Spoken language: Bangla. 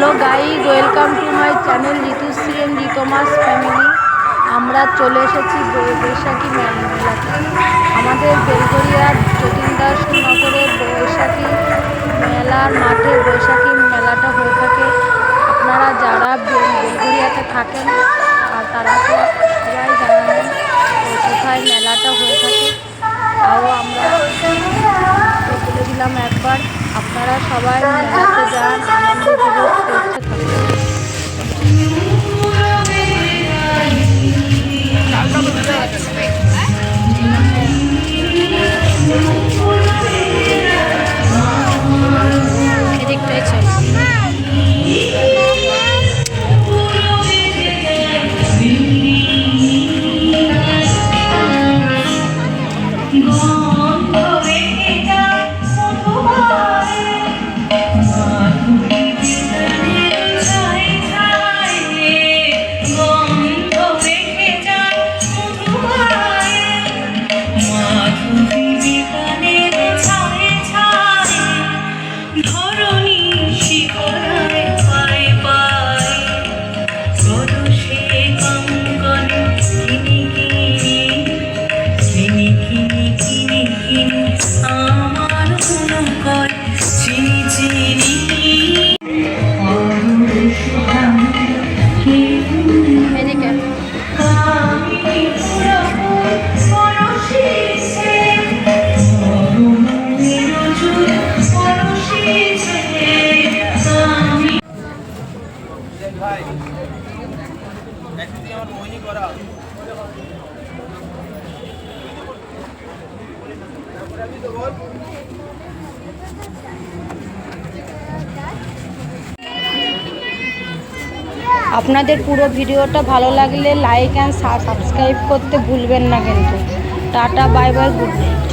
Hello guys, welcome to my channel Ritushree and Ritmas family. আমরা চলে এসেছি বৈশাখী মেলাতে। আমাদের বেলঘরিয়ার যতীন্দাস নগরের বৈশাখী মেলার মাঠে বৈশাখী মেলাটা হয়ে থাকে। আপনারা যারা বেলঘরিয়াতে থাকেন আর তারা তো সবাই জানেন কোথায় মেলাটা হয়ে থাকে। তাও আমরা বলে দিলাম একবার, আপনারা সবাই মেলাতে যান, আনন্দ উপভোগ করতে থাকুন। এদিকটাই চল। আপনাদের পুরো ভিডিওটা ভালো লাগলে লাইক অ্যান্ড সাবস্ক্রাইব করতে ভুলবেন না কিন্তু। Tata, bye bye, good night.